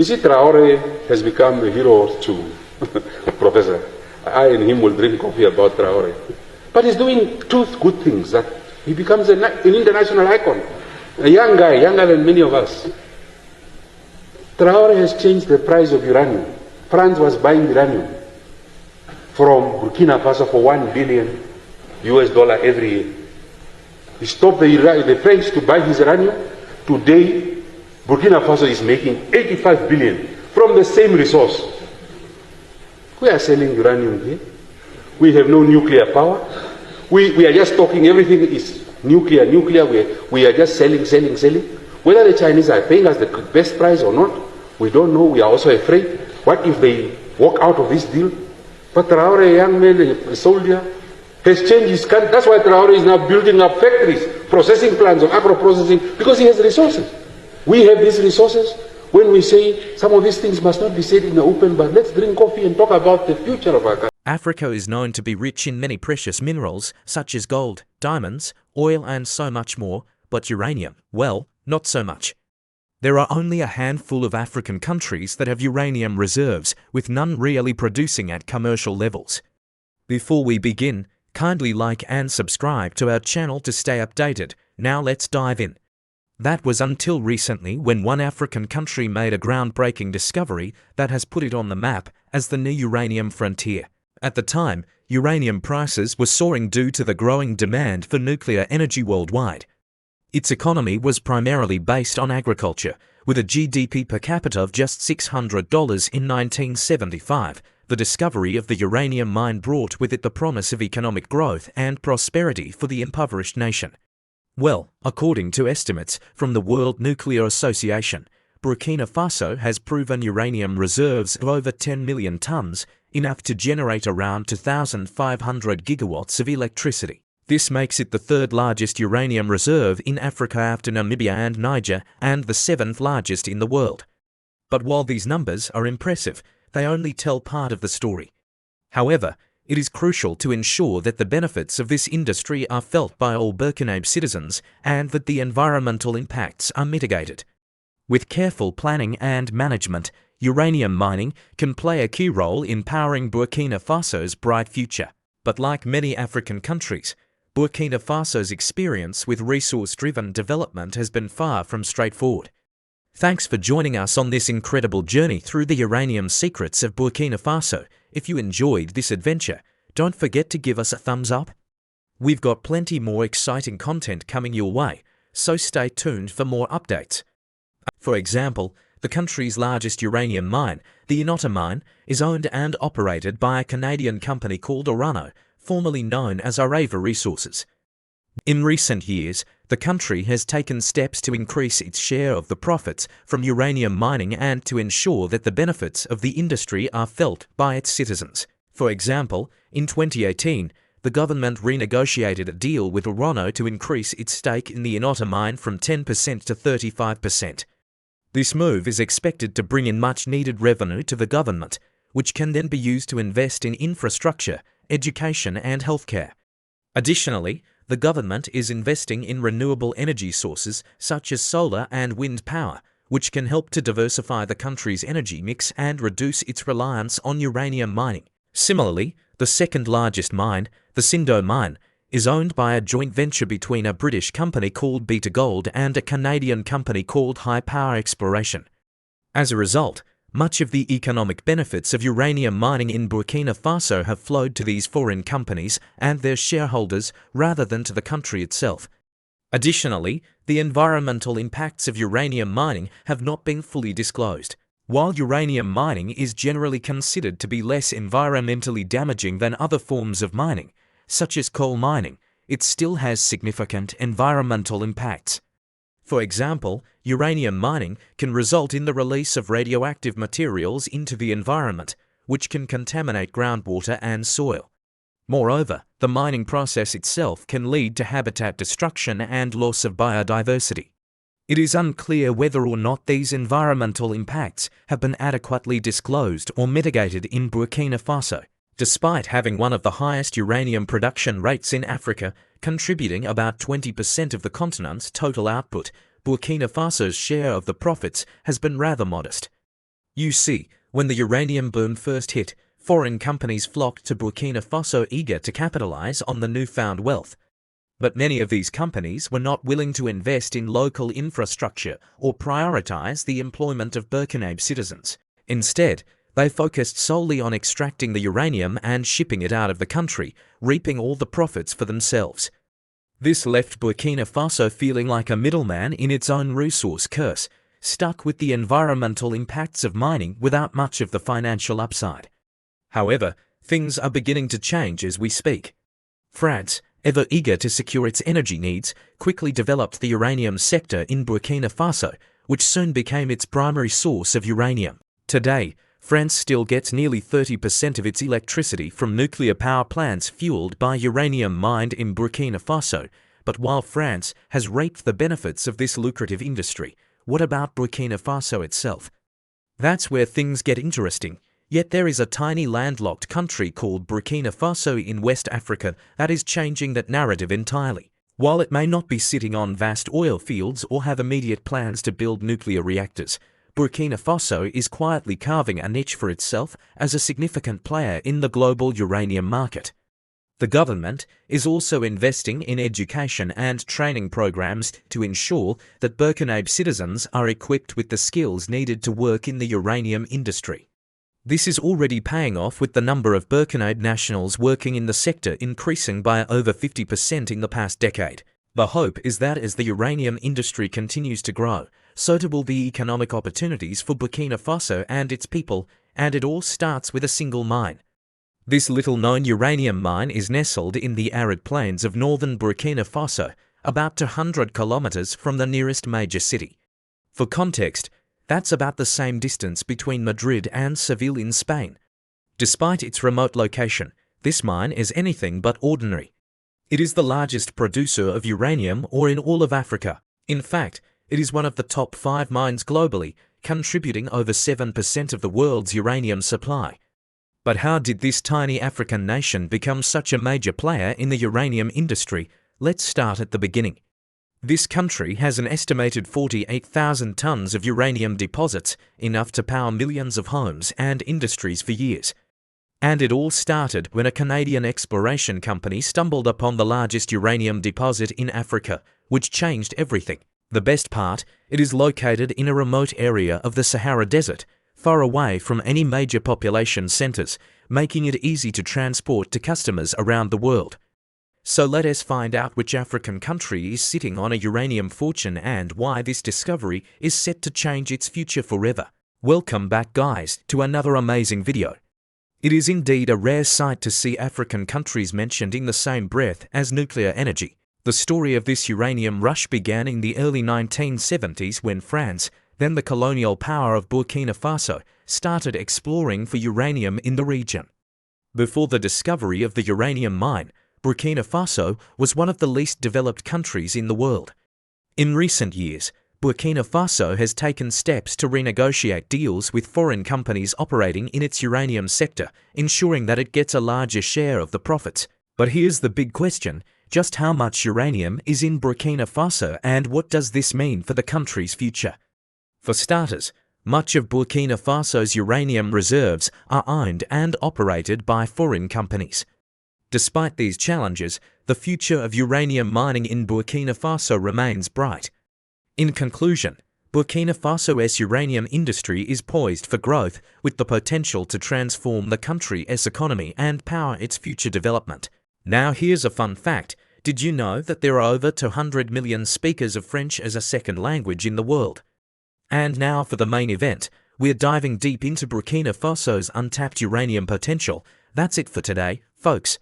You see, Traore has become a hero to Professor. I and him will drink coffee about Traore. But he's doing two good things, that he becomes an international icon. A young guy, younger than many of us. Traore has changed the price of uranium. France was buying uranium from Burkina Faso for $1 billion every year. He stopped the French to buy his uranium. Today, Burkina Faso is making 85 billion from the same resource. We are selling uranium here. We have no nuclear power. We are just talking, everything is nuclear. We are just selling. Whether the Chinese are paying us the best price or not, we don't know. We are also afraid. What if they walk out of this deal? But Traore, a young man, a soldier, has changed his country. That's why Traore is now building up factories, processing plants of agro-processing, because he has resources. We have these resources. When we say some of these things must not be said in the open, but let's drink coffee and talk about the future of our country. Africa is known to be rich in many precious minerals, such as gold, diamonds, oil and so much more, but uranium, well, not so much. There are only a handful of African countries that have uranium reserves, with none really producing at commercial levels. Before we begin, kindly like and subscribe to our channel to stay updated. Now let's dive in. That was until recently, when one African country made a groundbreaking discovery that has put it on the map as the new uranium frontier. At the time, uranium prices were soaring due to the growing demand for nuclear energy worldwide. Its economy was primarily based on agriculture, with a GDP per capita of just $600 in 1975. The discovery of the uranium mine brought with it the promise of economic growth and prosperity for the impoverished nation. Well, according to estimates from the World Nuclear Association, Burkina Faso has proven uranium reserves of over 10 million tons, enough to generate around 2,500 gigawatts of electricity. This makes it the third largest uranium reserve in Africa after Namibia and Niger, and the seventh largest in the world. But while these numbers are impressive, they only tell part of the story. However, it is crucial to ensure that the benefits of this industry are felt by all Burkinabe citizens and that the environmental impacts are mitigated. With careful planning and management, uranium mining can play a key role in powering Burkina Faso's bright future. But like many African countries, Burkina Faso's experience with resource-driven development has been far from straightforward. Thanks for joining us on this incredible journey through the uranium secrets of Burkina Faso. If you enjoyed this adventure, don't forget to give us a thumbs up. We've got plenty more exciting content coming your way, so stay tuned for more updates. For example, the country's largest uranium mine, the Inota mine, is owned and operated by a Canadian company called Orano, formerly known as Areva Resources. In recent years, the country has taken steps to increase its share of the profits from uranium mining and to ensure that the benefits of the industry are felt by its citizens. For example, in 2018, the government renegotiated a deal with Orano to increase its stake in the Inota mine from 10% to 35%. This move is expected to bring in much-needed revenue to the government, which can then be used to invest in infrastructure, education and healthcare. Additionally, the government is investing in renewable energy sources such as solar and wind power, which can help to diversify the country's energy mix and reduce its reliance on uranium mining. Similarly, the second largest mine, the Sindo mine, is owned by a joint venture between a British company called Beta Gold and a Canadian company called High Power Exploration. As a result, much of the economic benefits of uranium mining in Burkina Faso have flowed to these foreign companies and their shareholders rather than to the country itself. Additionally, the environmental impacts of uranium mining have not been fully disclosed. While uranium mining is generally considered to be less environmentally damaging than other forms of mining, such as coal mining, it still has significant environmental impacts. For example, uranium mining can result in the release of radioactive materials into the environment, which can contaminate groundwater and soil. Moreover, the mining process itself can lead to habitat destruction and loss of biodiversity. It is unclear whether or not these environmental impacts have been adequately disclosed or mitigated in Burkina Faso. Despite having one of the highest uranium production rates in Africa, contributing about 20% of the continent's total output, Burkina Faso's share of the profits has been rather modest. You see, when the uranium boom first hit, foreign companies flocked to Burkina Faso eager to capitalize on the newfound wealth. But many of these companies were not willing to invest in local infrastructure or prioritize the employment of Burkinabe citizens. Instead, they focused solely on extracting the uranium and shipping it out of the country, reaping all the profits for themselves. This left Burkina Faso feeling like a middleman in its own resource curse, stuck with the environmental impacts of mining without much of the financial upside. However, things are beginning to change as we speak. France, ever eager to secure its energy needs, quickly developed the uranium sector in Burkina Faso, which soon became its primary source of uranium. Today, France still gets nearly 30% of its electricity from nuclear power plants fueled by uranium mined in Burkina Faso. But while France has reaped the benefits of this lucrative industry, what about Burkina Faso itself? That's where things get interesting. Yet there is a tiny landlocked country called Burkina Faso in West Africa that is changing that narrative entirely. While it may not be sitting on vast oil fields or have immediate plans to build nuclear reactors, Burkina Faso is quietly carving a niche for itself as a significant player in the global uranium market. The government is also investing in education and training programs to ensure that Burkinabe citizens are equipped with the skills needed to work in the uranium industry. This is already paying off, with the number of Burkinabe nationals working in the sector increasing by over 50% in the past decade. The hope is that as the uranium industry continues to grow, so too will be economic opportunities for Burkina Faso and its people, and it all starts with a single mine. This little-known uranium mine is nestled in the arid plains of northern Burkina Faso, about 200 kilometers from the nearest major city. For context, that's about the same distance between Madrid and Seville in Spain. Despite its remote location, this mine is anything but ordinary. It is the largest producer of uranium ore in all of Africa. In fact, it is one of the top 5 mines globally, contributing over 7% of the world's uranium supply. But how did this tiny African nation become such a major player in the uranium industry? Let's start at the beginning. This country has an estimated 48,000 tons of uranium deposits, enough to power millions of homes and industries for years. And it all started when a Canadian exploration company stumbled upon the largest uranium deposit in Africa, which changed everything. The best part, it is located in a remote area of the Sahara Desert, far away from any major population centers, making it easy to transport to customers around the world. So let us find out which African country is sitting on a uranium fortune and why this discovery is set to change its future forever. Welcome back, guys, to another amazing video. It is indeed a rare sight to see African countries mentioned in the same breath as nuclear energy. The story of this uranium rush began in the early 1970s when France, then the colonial power of Burkina Faso, started exploring for uranium in the region. Before the discovery of the uranium mine, Burkina Faso was one of the least developed countries in the world. In recent years, Burkina Faso has taken steps to renegotiate deals with foreign companies operating in its uranium sector, ensuring that it gets a larger share of the profits. But here's the big question: just how much uranium is in Burkina Faso, and what does this mean for the country's future? For starters, much of Burkina Faso's uranium reserves are owned and operated by foreign companies. Despite these challenges, the future of uranium mining in Burkina Faso remains bright. In conclusion, Burkina Faso's uranium industry is poised for growth, with the potential to transform the country's economy and power its future development. Now here's a fun fact. Did you know that there are over 200 million speakers of French as a second language in the world? And now for the main event. We're diving deep into Burkina Faso's untapped uranium potential. That's it for today, folks.